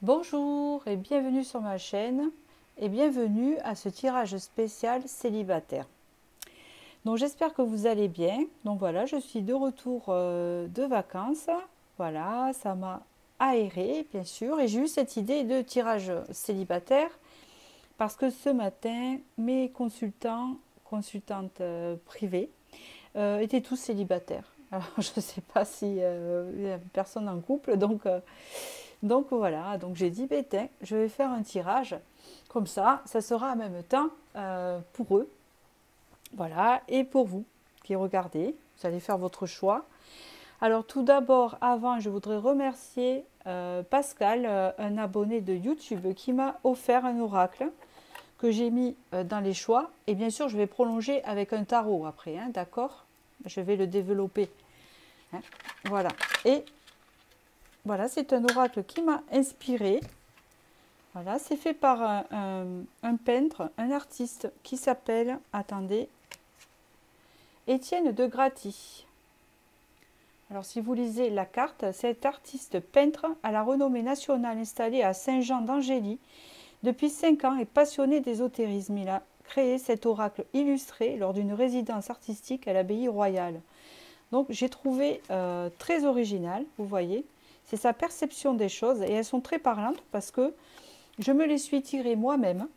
Bonjour et bienvenue sur ma chaîne et bienvenue à ce tirage spécial célibataire. Donc j'espère que vous allez bien. Donc voilà, je suis de retour de vacances. Voilà, ça m'a aéré bien sûr et j'ai eu cette idée de tirage célibataire parce que ce matin mes consultantes privées étaient tous célibataires. Alors je ne sais pas si il y a personne en couple donc voilà, donc j'ai dit, ben, tiens, je vais faire un tirage, comme ça sera en même temps pour eux, voilà, et pour vous qui regardez, vous allez faire votre choix. Alors tout d'abord, avant, je voudrais remercier Pascal, un abonné de YouTube, qui m'a offert un oracle que j'ai mis dans les choix, et bien sûr, je vais prolonger avec un tarot après, hein, d'accord? Je vais le développer, hein, voilà, et voilà, c'est un oracle qui m'a inspiré. Voilà, c'est fait par un peintre, un artiste qui s'appelle, attendez, Étienne de Graty. Alors si vous lisez la carte, cet artiste peintre à la renommée nationale installé à Saint-Jean d'Angély depuis 5 ans est passionné d'ésotérisme. Il a créé cet oracle illustré lors d'une résidence artistique à l'abbaye royale. Donc j'ai trouvé très original, vous voyez, c'est sa perception des choses et elles sont très parlantes parce que je me les suis tirées moi-même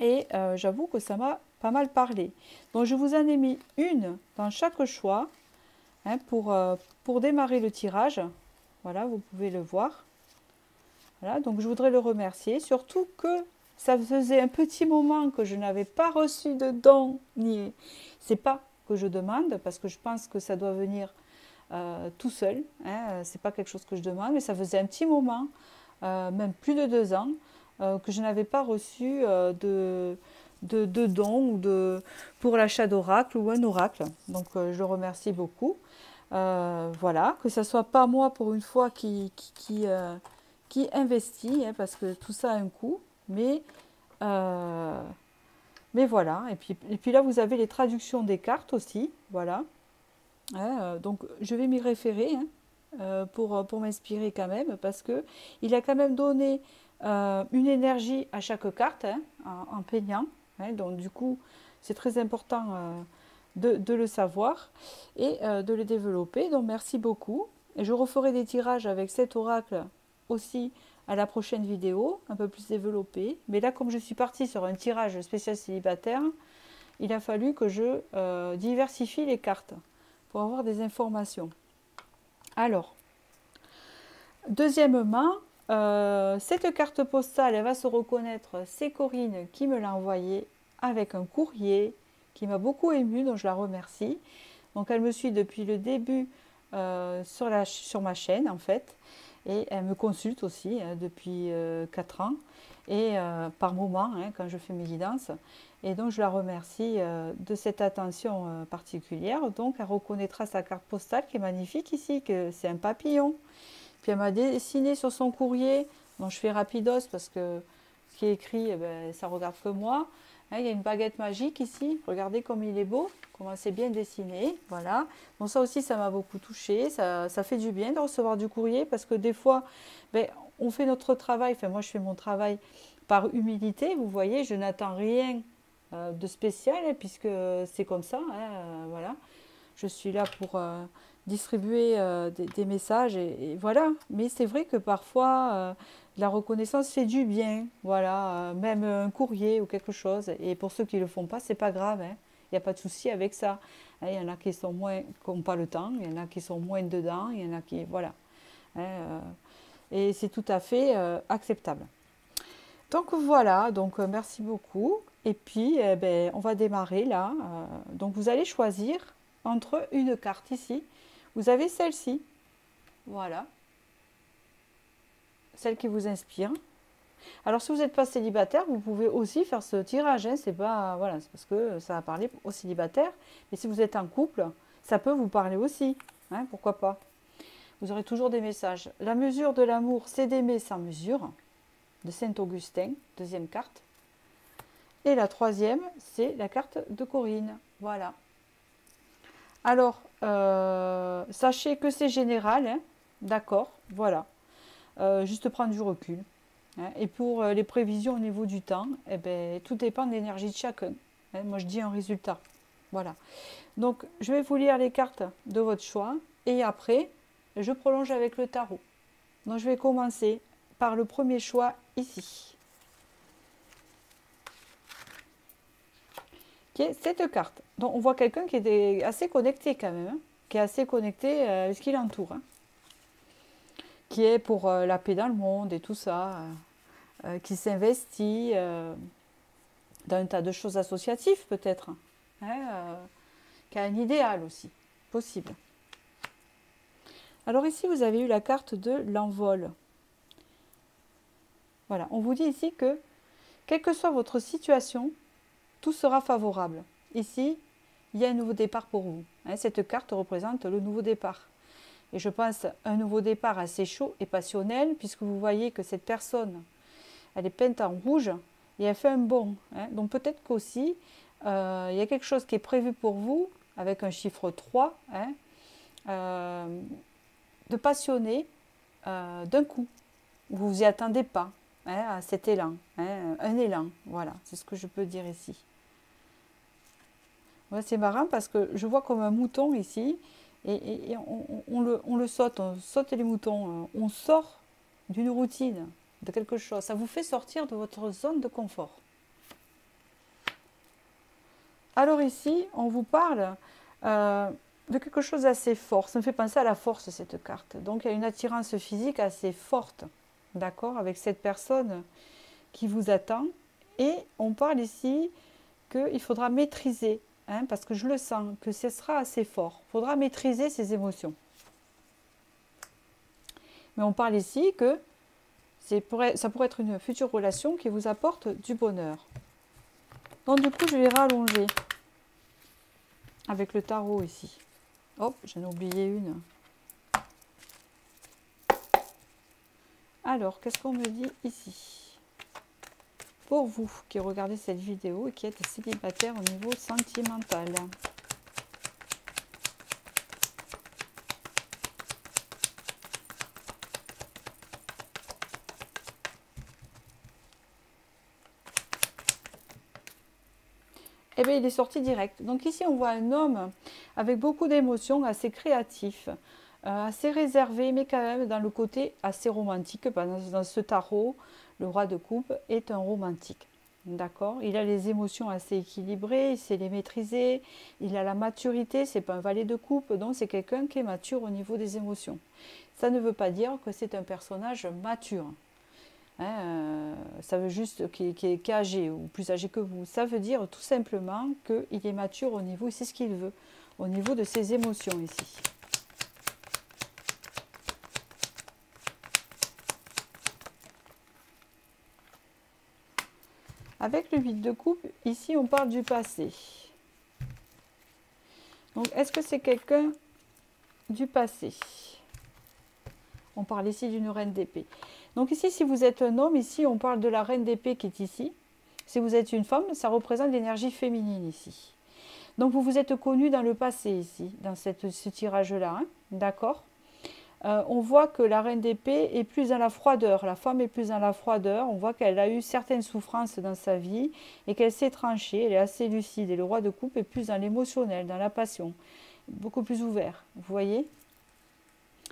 et j'avoue que ça m'a pas mal parlé. Donc je vous en ai mis une dans chaque choix, hein, pour démarrer le tirage. Voilà, vous pouvez le voir. Voilà, donc je voudrais le remercier, surtout que ça faisait un petit moment que je n'avais pas reçu de don, ni c'est pas que je demande, parce que je pense que ça doit venir tout seul, hein, c'est pas quelque chose que je demande, mais ça faisait un petit moment, même plus de 2 ans, que je n'avais pas reçu de dons pour l'achat d'oracle ou un oracle. Donc je le remercie beaucoup. Voilà, que ce soit pas moi pour une fois qui investit, hein, parce que tout ça a un coût, euh, mais voilà. Et puis là, vous avez les traductions des cartes aussi, voilà. Hein, donc je vais m'y référer, hein, pour m'inspirer quand même, parce que il a quand même donné une énergie à chaque carte, hein, en peignant. Hein, donc du coup, c'est très important de le savoir et de le développer. Donc merci beaucoup. Et je referai des tirages avec cet oracle aussi à la prochaine vidéo, un peu plus développé. Mais là, comme je suis partie sur un tirage spécial célibataire, il a fallu que je diversifie les cartes pour avoir des informations. Alors, deuxièmement, cette carte postale, elle va se reconnaître, c'est Corinne qui me l'a envoyée avec un courrier qui m'a beaucoup émue, donc je la remercie. Donc elle me suit depuis le début sur ma chaîne en fait, et elle me consulte aussi depuis 4 ans, et par moment, hein, quand je fais mes guidances. Et donc je la remercie de cette attention particulière. Donc elle reconnaîtra sa carte postale qui est magnifique ici, que c'est un papillon. Puis elle m'a dessiné sur son courrier, donc je fais rapidos parce que ce qui est écrit, eh ben, ça regarde que moi. Hein, il y a une baguette magique ici, regardez comme il est beau, comment c'est bien dessiné, voilà. Bon, ça aussi, ça m'a beaucoup touchée, ça fait du bien de recevoir du courrier parce que des fois, ben, on fait notre travail, enfin moi je fais mon travail par humilité, vous voyez, je n'attends rien de spécial, hein, puisque c'est comme ça, hein, voilà. Je suis là pour distribuer des messages et voilà. Mais c'est vrai que parfois, la reconnaissance fait du bien, voilà, même un courrier ou quelque chose. Et pour ceux qui ne le font pas, c'est pas grave, hein. Il n'y a pas de souci avec ça. Hein, il y en a qui sont moins, qui n'ont pas le temps, il y en a qui sont moins dedans, il y en a qui, voilà. Hein, et c'est tout à fait acceptable. Donc voilà, donc merci beaucoup. Et puis, eh ben, on va démarrer là. Donc vous allez choisir entre une carte ici. Vous avez celle-ci, voilà, celle qui vous inspire. Alors si vous n'êtes pas célibataire, vous pouvez aussi faire ce tirage, hein. C'est pas, voilà, c'est parce que ça va parler aux célibataires. Mais si vous êtes en couple, ça peut vous parler aussi, hein, pourquoi pas. Vous aurez toujours des messages. La mesure de l'amour, c'est d'aimer sans mesure, de Saint-Augustin, deuxième carte. Et la troisième, c'est la carte de Corinne. Voilà. Alors, sachez que c'est général, hein. D'accord, voilà. juste prendre du recul. Hein. Et pour les prévisions au niveau du temps, eh ben, tout dépend de l'énergie de chacun. Hein. Moi, je dis un résultat. Voilà. Donc, je vais vous lire les cartes de votre choix et après, je prolonge avec le tarot. Donc, je vais commencer par le premier choix ici. Qui est cette carte. Donc, on voit quelqu'un qui est assez connecté quand même, hein, qui est assez connecté à ce qui l'entoure, hein, qui est pour la paix dans le monde et tout ça, qui s'investit dans un tas de choses associatives peut-être, hein, qui a un idéal aussi, possible. Alors ici, vous avez eu la carte de l'envol. Voilà, on vous dit ici que, quelle que soit votre situation, tout sera favorable. Ici, il y a un nouveau départ pour vous. Hein, cette carte représente le nouveau départ. Et je pense un nouveau départ assez chaud et passionnel, puisque vous voyez que cette personne, elle est peinte en rouge et elle fait un bond. Hein. Donc peut-être qu'aussi, il y a quelque chose qui est prévu pour vous, avec un chiffre 3, hein, de passionné d'un coup. Vous vous y attendez pas, hein, à cet élan. Hein, un élan, voilà, c'est ce que je peux dire ici. Ouais, c'est marrant parce que je vois comme un mouton ici, et on le saute, on saute les moutons, on sort d'une routine, de quelque chose. Ça vous fait sortir de votre zone de confort. Alors ici, on vous parle de quelque chose d'assez fort. Ça me fait penser à la force, cette carte. Donc il y a une attirance physique assez forte, d'accord, avec cette personne qui vous attend. Et on parle ici qu'il faudra maîtriser, hein, parce que je le sens, que ce sera assez fort. Il faudra maîtriser ses émotions. Mais on parle ici que ça pourrait être une future relation qui vous apporte du bonheur. Donc du coup, je vais rallonger avec le tarot ici. Hop, j'en ai oublié une. Alors, qu'est-ce qu'on me dit ici? Pour vous qui regardez cette vidéo et qui êtes célibataire au niveau sentimental. Eh bien, il est sorti direct. Donc ici, on voit un homme avec beaucoup d'émotions, assez créatif, assez réservé, mais quand même dans le côté assez romantique. Dans ce tarot, le roi de coupe est un romantique. D'accord? Il a les émotions assez équilibrées, il sait les maîtriser, il a la maturité, c'est pas un valet de coupe, donc c'est quelqu'un qui est mature au niveau des émotions. Ça ne veut pas dire que c'est un personnage mature. Hein, ça veut juste qu'il est âgé ou plus âgé que vous. Ça veut dire tout simplement qu'il est mature au niveau, c'est ce qu'il veut, au niveau de ses émotions ici. Avec le 8 de coupe, ici on parle du passé. Donc est-ce que c'est quelqu'un du passé? On parle ici d'une reine d'épée. Donc ici, si vous êtes un homme, ici on parle de la reine d'épée qui est ici. Si vous êtes une femme, ça représente l'énergie féminine ici. Donc vous vous êtes connu dans le passé ici, dans ce tirage-là, hein, d'accord? On voit que la reine d'épée est plus dans la froideur, la femme est plus dans la froideur, on voit qu'elle a eu certaines souffrances dans sa vie et qu'elle s'est tranchée, elle est assez lucide. Et le roi de coupe est plus dans l'émotionnel, dans la passion, beaucoup plus ouvert, vous voyez?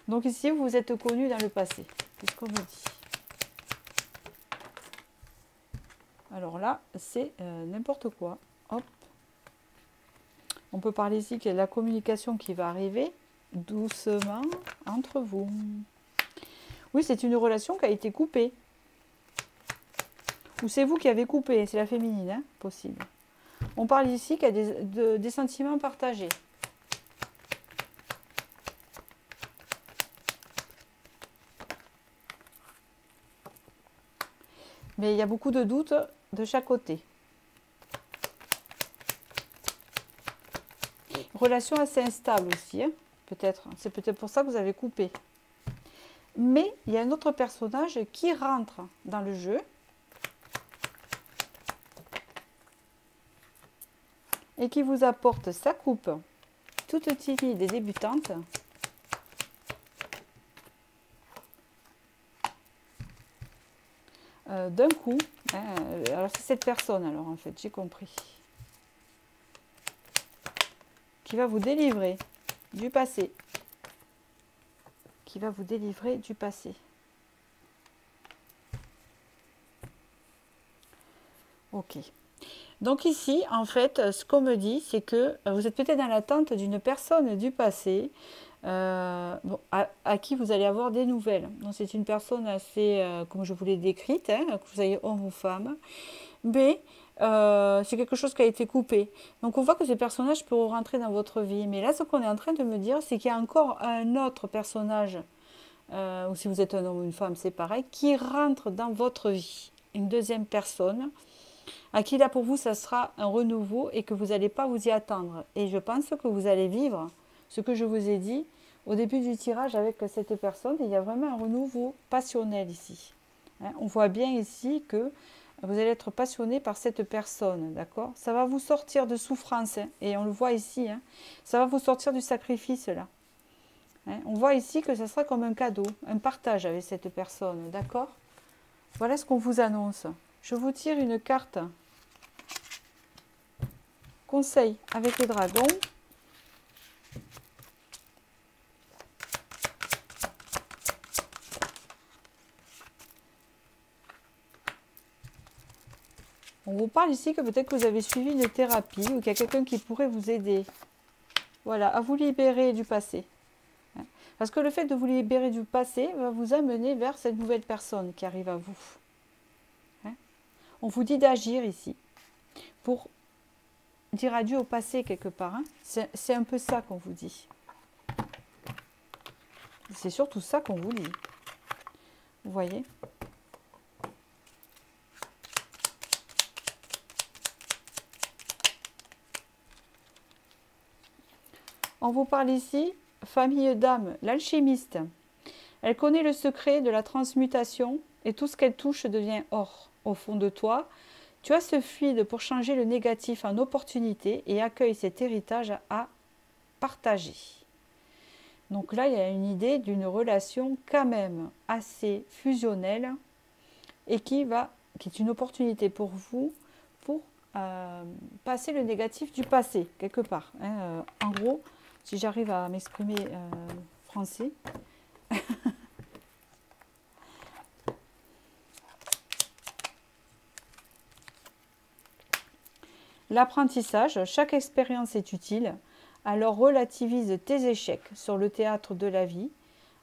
Donc ici, vous vous êtes connu dans le passé, c'est ce qu'on me dit. Alors là, c'est n'importe quoi. Hop. On peut parler ici qu'il y a de la communication qui va arriver doucement entre vous. Oui, c'est une relation qui a été coupée. Ou c'est vous qui avez coupé, c'est la féminine, hein, possible. On parle ici qu'il y a des sentiments partagés. Mais il y a beaucoup de doutes de chaque côté. Relation assez instable aussi, hein, peut-être. C'est peut-être pour ça que vous avez coupé. Mais il y a un autre personnage qui rentre dans le jeu. Et qui vous apporte sa coupe, toute timide et débutante. d'un coup. Hein. Alors c'est cette personne, alors en fait, j'ai compris. Qui va vous délivrer du passé. Qui va vous délivrer du passé. Ok. Donc ici, en fait, ce qu'on me dit, c'est que vous êtes peut-être dans l'attente d'une personne du passé bon, à qui vous allez avoir des nouvelles. Donc c'est une personne assez, comme je vous l'ai décrite, hein, que vous soyez homme ou femme, mais c'est quelque chose qui a été coupé. Donc on voit que ce personnage peut rentrer dans votre vie. Mais là, ce qu'on est en train de me dire, c'est qu'il y a encore un autre personnage, ou si vous êtes un homme ou une femme, c'est pareil, qui rentre dans votre vie. Une deuxième personne à qui là pour vous ça sera un renouveau et que vous n'allez pas vous y attendre. Et je pense que vous allez vivre ce que je vous ai dit au début du tirage avec cette personne. Il y a vraiment un renouveau passionnel ici. Hein, on voit bien ici que vous allez être passionné par cette personne, d'accord? Ça va vous sortir de souffrance, hein, et on le voit ici, hein, ça va vous sortir du sacrifice là. Hein, on voit ici que ça sera comme un cadeau, un partage avec cette personne, d'accord? Voilà ce qu'on vous annonce. Je vous tire une carte conseil avec le dragon. On vous parle ici que peut-être que vous avez suivi une thérapie ou qu'il y a quelqu'un qui pourrait vous aider. Voilà, à vous libérer du passé. Parce que le fait de vous libérer du passé va vous amener vers cette nouvelle personne qui arrive à vous. On vous dit d'agir ici pour dire adieu au passé quelque part. Hein. C'est un peu ça qu'on vous dit. C'est surtout ça qu'on vous dit. Vous voyez ? On vous parle ici, famille d'âme, l'alchimiste. Elle connaît le secret de la transmutation et tout ce qu'elle touche devient or. Au fond de toi, tu as ce fluide pour changer le négatif en opportunité et accueille cet héritage à partager. Donc là, il y a une idée d'une relation quand même assez fusionnelle et qui est une opportunité pour vous pour passer le négatif du passé, quelque part. Hein. En gros, si j'arrive à m'exprimer français. L'apprentissage, chaque expérience est utile, alors relativise tes échecs sur le théâtre de la vie,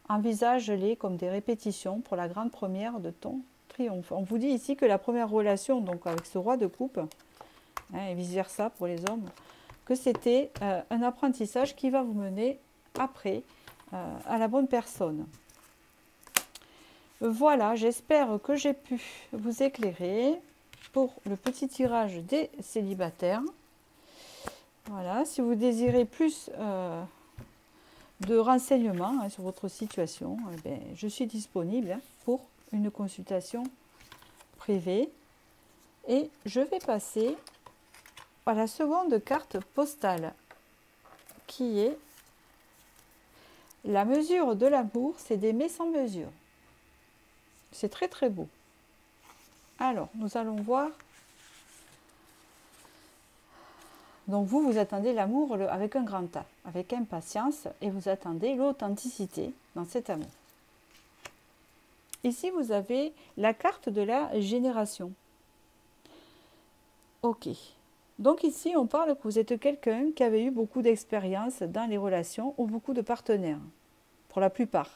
envisage-les comme des répétitions pour la grande première de ton triomphe. On vous dit ici que la première relation, donc avec ce roi de coupe, hein, et vice versa pour les hommes, que c'était un apprentissage qui va vous mener après à la bonne personne. Voilà, j'espère que j'ai pu vous éclairer pour le petit tirage des célibataires. Voilà, si vous désirez plus de renseignements sur votre situation, eh bien, je suis disponible pour une consultation privée. Et je vais passer à la seconde carte postale, qui est la mesure de l'amour, c'est d'aimer sans mesure. C'est très très beau. Alors, nous allons voir. Donc vous attendez l'amour avec un grand A, avec impatience, et vous attendez l'authenticité dans cet amour. Ici, vous avez la carte de la génération. Ok. Donc ici, on parle que vous êtes quelqu'un qui avait eu beaucoup d'expérience dans les relations ou beaucoup de partenaires, pour la plupart.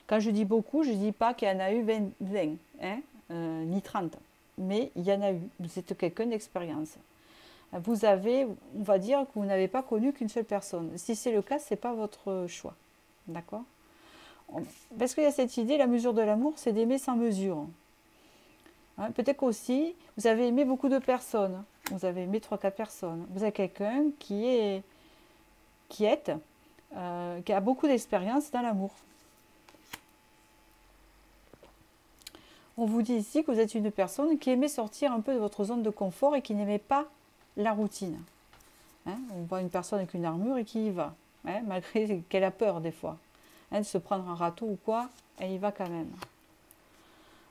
Quand je dis beaucoup, je ne dis pas qu'il y en a eu 20 hein, ni 30, mais il y en a eu. Vous êtes quelqu'un d'expérience. Vous avez, on va dire que vous n'avez pas connu qu'une seule personne. Si c'est le cas, ce n'est pas votre choix. D'accord ? Parce qu'il y a cette idée, la mesure de l'amour, c'est d'aimer sans mesure. Hein, peut-être qu'aussi, vous avez aimé beaucoup de personnes. Vous avez aimé 3-4 personnes. Vous êtes quelqu'un qui a beaucoup d'expérience dans l'amour. On vous dit ici que vous êtes une personne qui aimait sortir un peu de votre zone de confort et qui n'aimait pas la routine. Hein, on voit une personne avec une armure et qui y va, hein, malgré qu'elle a peur des fois. Hein, de se prendre un râteau ou quoi, elle y va quand même.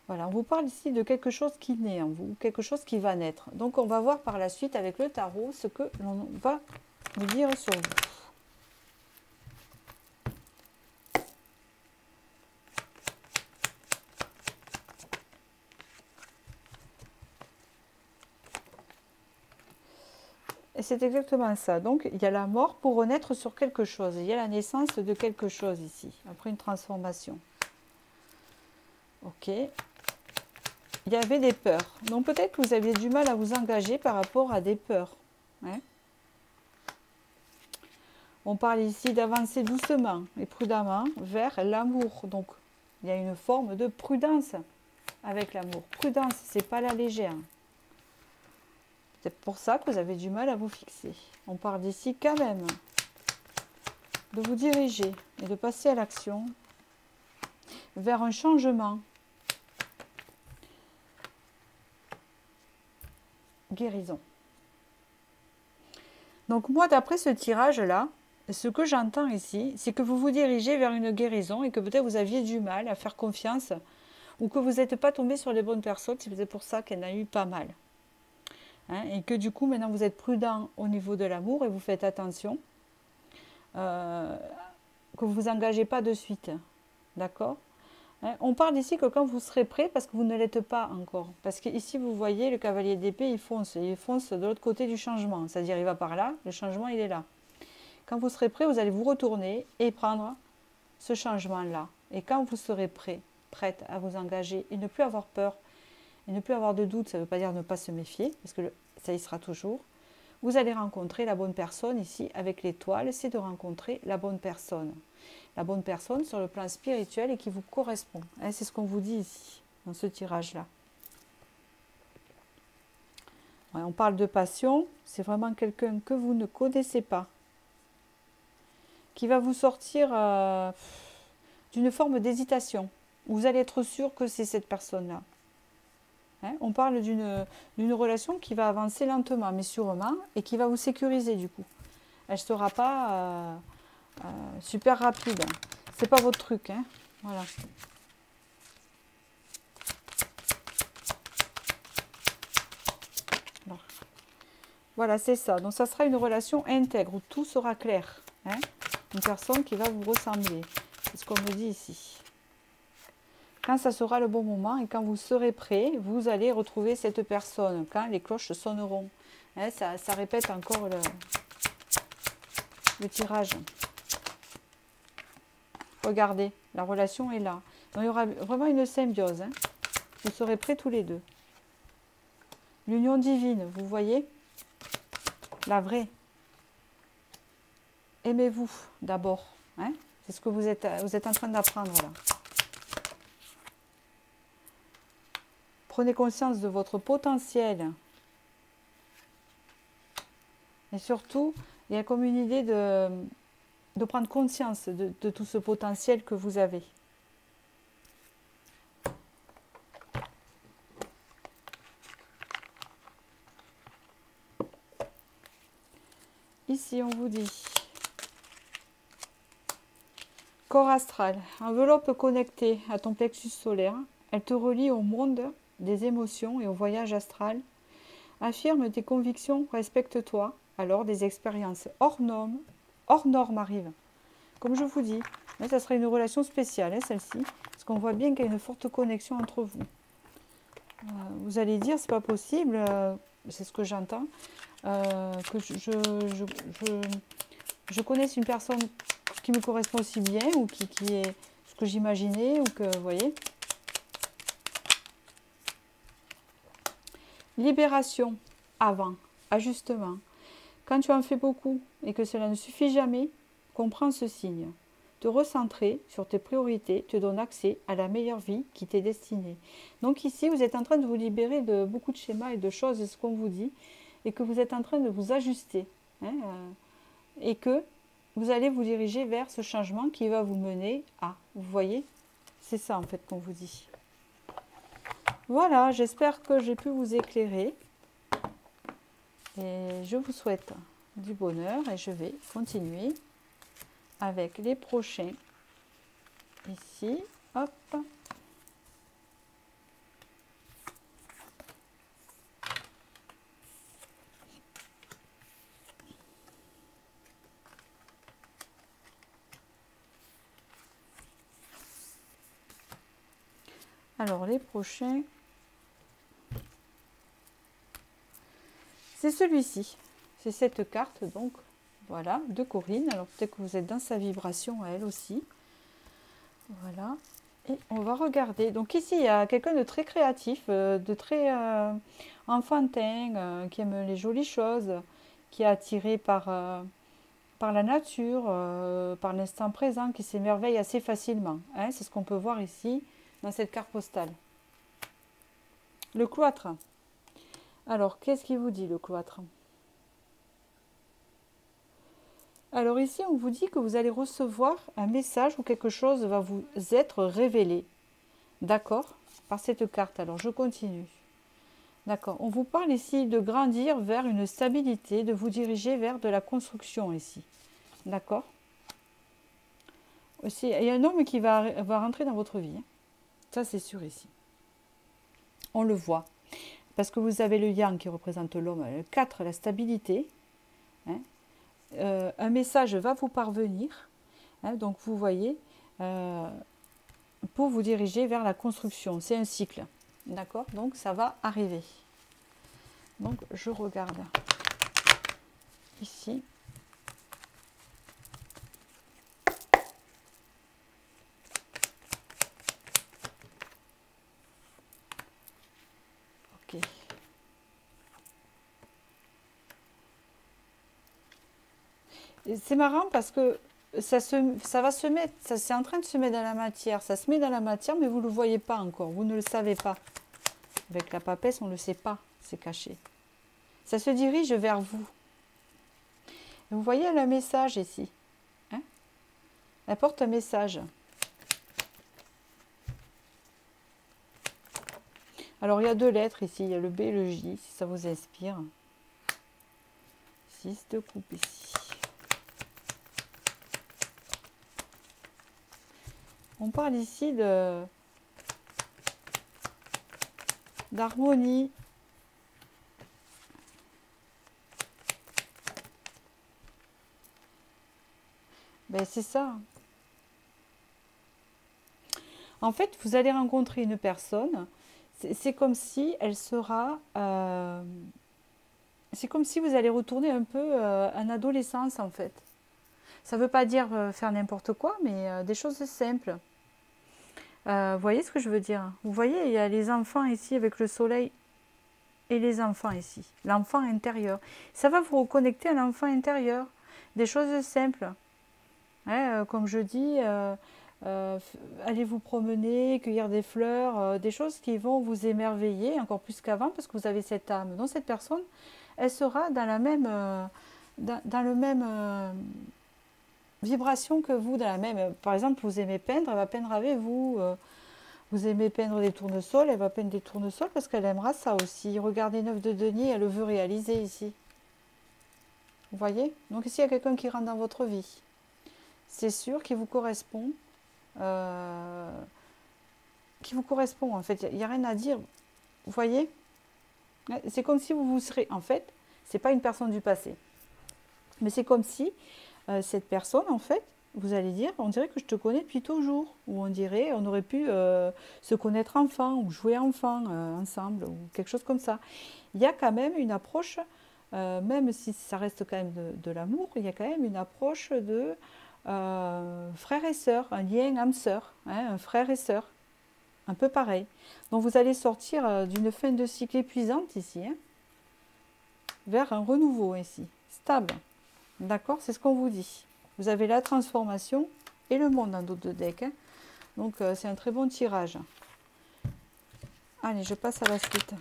Voilà, on vous parle ici de quelque chose qui naît en vous, quelque chose qui va naître. Donc on va voir par la suite avec le tarot ce que l'on va vous dire sur vous. Et c'est exactement ça. Donc, il y a la mort pour renaître sur quelque chose. Il y a la naissance de quelque chose ici, après une transformation. Ok. Il y avait des peurs. Donc, peut-être que vous aviez du mal à vous engager par rapport à des peurs. Hein. On parle ici d'avancer doucement et prudemment vers l'amour. Donc, il y a une forme de prudence avec l'amour. Prudence, c'est pas la légère. C'est pour ça que vous avez du mal à vous fixer. On parle d'ici quand même de vous diriger et de passer à l'action vers un changement. Guérison. Donc moi, d'après ce tirage-là, ce que j'entends ici, c'est que vous vous dirigez vers une guérison et que peut-être vous aviez du mal à faire confiance ou que vous n'êtes pas tombé sur les bonnes personnes. C'est pour ça qu'il y en a eu pas mal. Hein, et que du coup, maintenant, vous êtes prudent au niveau de l'amour et vous faites attention. Que vous ne vous engagez pas de suite. D'accord ? Hein, on parle ici que quand vous serez prêt, parce que vous ne l'êtes pas encore. Parce qu'ici, vous voyez, le cavalier d'épée, il fonce de l'autre côté du changement. C'est-à-dire, il va par là, le changement, il est là. Quand vous serez prêt, vous allez vous retourner et prendre ce changement-là. Et quand vous serez prêt, prête à vous engager et ne plus avoir peur, et ne plus avoir de doute, ça ne veut pas dire ne pas se méfier, parce que ça y sera toujours. Vous allez rencontrer la bonne personne ici avec l'étoile, c'est de rencontrer la bonne personne. La bonne personne sur le plan spirituel et qui vous correspond. Hein, c'est ce qu'on vous dit ici, dans ce tirage-là. Ouais, on parle de passion, c'est vraiment quelqu'un que vous ne connaissez pas, qui va vous sortir d'une forme d'hésitation. Vous allez être sûr que c'est cette personne-là. Hein, on parle d'une relation qui va avancer lentement, mais sûrement, et qui va vous sécuriser du coup. Elle ne sera pas super rapide. C'est pas votre truc. Hein, voilà. Voilà, c'est ça. Donc, ça sera une relation intègre où tout sera clair. Hein, une personne qui va vous ressembler. C'est ce qu'on me dit ici. Quand ça sera le bon moment et quand vous serez prêt, vous allez retrouver cette personne quand les cloches sonneront. Hein, ça répète encore le tirage. Regardez, la relation est là. Donc, il y aura vraiment une symbiose. Hein. Vous serez prêts tous les deux. L'union divine, vous voyez? La vraie. Aimez-vous d'abord. Hein. C'est ce que vous êtes en train d'apprendre là. Prenez conscience de votre potentiel. Et surtout, il y a comme une idée de prendre conscience de tout ce potentiel que vous avez. Ici, on vous dit corps astral, enveloppe connectée à ton plexus solaire. Elle te relie au monde des émotions et au voyage astral. Affirme tes convictions, respecte-toi. Alors des expériences hors normes arrivent. Comme je vous dis, là, ça sera une relation spéciale, hein, celle-ci, parce qu'on voit bien qu'il y a une forte connexion entre vous. Vous allez dire, c'est pas possible, c'est ce que j'entends, que je connaisse une personne qui me correspond aussi bien, ou qui est ce que j'imaginais, ou que, vous voyez. Libération, avant, ajustement. Quand tu en fais beaucoup et que cela ne suffit jamais, comprends ce signe. Te recentrer sur tes priorités te donne accès à la meilleure vie qui t'est destinée. Donc ici, vous êtes en train de vous libérer de beaucoup de schémas et de choses, c'est ce qu'on vous dit, et que vous êtes en train de vous ajuster. Hein, et que vous allez vous diriger vers ce changement qui va vous mener à. Vous voyez? C'est ça en fait qu'on vous dit. Voilà, j'espère que j'ai pu vous éclairer. Et je vous souhaite du bonheur et je vais continuer avec les prochains. Ici, hop. Alors, les prochains, c'est celui-ci. C'est cette carte, donc, voilà, de Corinne. Alors, peut-être que vous êtes dans sa vibration à elle aussi. Voilà. Et on va regarder. Donc, ici, il y a quelqu'un de très créatif, de très enfantin, qui aime les jolies choses, qui est attiré par la nature, par l'instant présent, qui s'émerveille assez facilement. Hein, c'est ce qu'on peut voir ici, dans cette carte postale. Le cloître. Alors, qu'est-ce qu'il vous dit, le cloître? Alors ici, on vous dit que vous allez recevoir un message ou quelque chose va vous être révélé. D'accord? Par cette carte. Alors, je continue. D'accord. On vous parle ici de grandir vers une stabilité, de vous diriger vers de la construction ici. D'accord? Il y a un homme qui va rentrer dans votre vie. Ça, c'est sûr ici. On le voit. Parce que vous avez le yang qui représente l'homme. Le 4, la stabilité. Hein. Un message va vous parvenir. Hein, donc, vous voyez, pour vous diriger vers la construction. C'est un cycle. D'accord? Donc, ça va arriver. Donc, je regarde ici. Ok. C'est marrant parce que ça va se mettre, ça c'est en train de se mettre dans la matière. Ça se met dans la matière, mais vous ne le voyez pas encore. Vous ne le savez pas. Avec la papesse, on ne le sait pas. C'est caché. Ça se dirige vers vous. Vous voyez le message ici. Hein? Elle porte un message. Alors, il y a 2 lettres ici. Il y a le B et le J, si ça vous inspire. 6 de coupe ici. On parle ici d'harmonie. Ben, c'est ça. En fait, vous allez rencontrer une personne. C'est comme si elle sera... c'est comme si vous allez retourner un peu en adolescence, en fait. Ça ne veut pas dire faire n'importe quoi, mais des choses simples. Vous voyez ce que je veux dire? Vous voyez, il y a les enfants ici avec le soleil et les enfants ici. L'enfant intérieur. Ça va vous reconnecter à l'enfant intérieur. Des choses simples. Ouais, comme je dis, allez vous promener, cueillir des fleurs, des choses qui vont vous émerveiller encore plus qu'avant parce que vous avez cette âme. Donc cette personne, elle sera dans la même, dans le même vibration que vous, dans la même. Par exemple, vous aimez peindre, elle va peindre avec vous. Vous aimez peindre des tournesols, elle va peindre des tournesols parce qu'elle aimera ça aussi. Regardez 9 de denier, elle le veut réaliser ici. Vous voyez? Donc ici, il y a quelqu'un qui rentre dans votre vie. C'est sûr qu'il vous correspond. Qui vous correspond, en fait. Il n'y a rien à dire. Vous voyez? C'est comme si vous serez... En fait, c'est pas une personne du passé. Mais c'est comme si cette personne, en fait, vous allez dire, on dirait que je te connais depuis toujours. Ou on dirait, on aurait pu se connaître enfant ou jouer enfant ensemble ou quelque chose comme ça. Il y a quand même une approche, même si ça reste quand même de l'amour, il y a quand même une approche de frère et sœur, un lien âme-sœur, hein, un frère et sœur, un peu pareil. Donc vous allez sortir d'une fin de cycle épuisante ici, hein, vers un renouveau ici, stable. D'accord? C'est ce qu'on vous dit. Vous avez la transformation et le monde dans d'autres decks. Hein. Donc c'est un très bon tirage. Allez, je passe à la suite.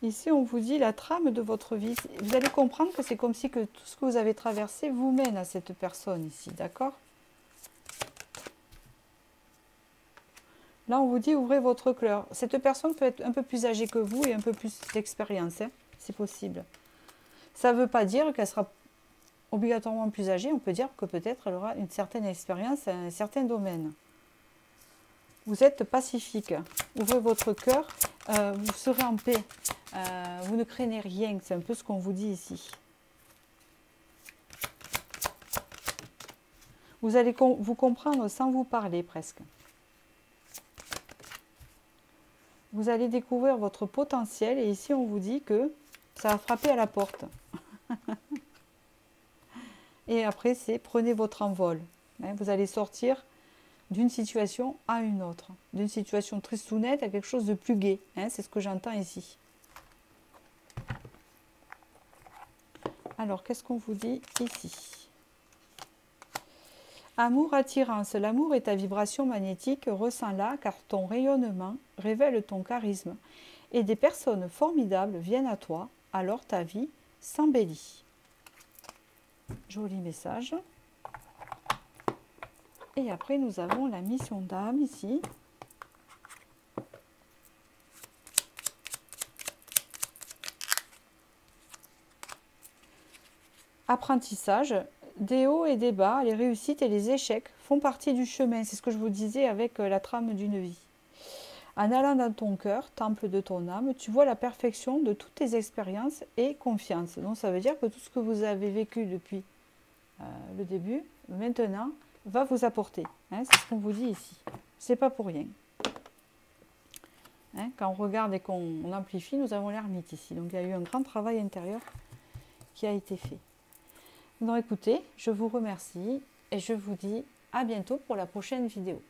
Ici, on vous dit la trame de votre vie. Vous allez comprendre que c'est comme si que tout ce que vous avez traversé vous mène à cette personne ici, d'accord? Là, on vous dit ouvrez votre cœur. Cette personne peut être un peu plus âgée que vous et un peu plus d'expérience, hein, c'est possible. Ça ne veut pas dire qu'elle sera obligatoirement plus âgée. On peut dire que peut-être elle aura une certaine expérience dans un certain domaine. Vous êtes pacifique. Ouvrez votre cœur. Vous serez en paix. Vous ne craignez rien. C'est un peu ce qu'on vous dit ici. Vous allez vous comprendre sans vous parler presque. Vous allez découvrir votre potentiel et ici on vous dit que ça va frapper à la porte. Et après c'est prenez votre envol. Vous allez sortir d'une situation à une autre, d'une situation tristounette à quelque chose de plus gai. C'est ce que j'entends ici. Alors, qu'est-ce qu'on vous dit ici? Amour, attirance. L'amour est ta vibration magnétique. Ressens-la car ton rayonnement révèle ton charisme. Et des personnes formidables viennent à toi. Alors ta vie s'embellit. Joli message. Et après, nous avons la mission d'âme ici. Apprentissage, des hauts et des bas, les réussites et les échecs font partie du chemin. C'est ce que je vous disais avec la trame d'une vie. En allant dans ton cœur, temple de ton âme, tu vois la perfection de toutes tes expériences et confiance. Donc ça veut dire que tout ce que vous avez vécu depuis le début, maintenant, va vous apporter. C'est ce qu'on vous dit ici. C'est pas pour rien. Quand on regarde et qu'on amplifie, nous avons l'ermite ici. Donc il y a eu un grand travail intérieur qui a été fait. Donc écoutez, je vous remercie et je vous dis à bientôt pour la prochaine vidéo.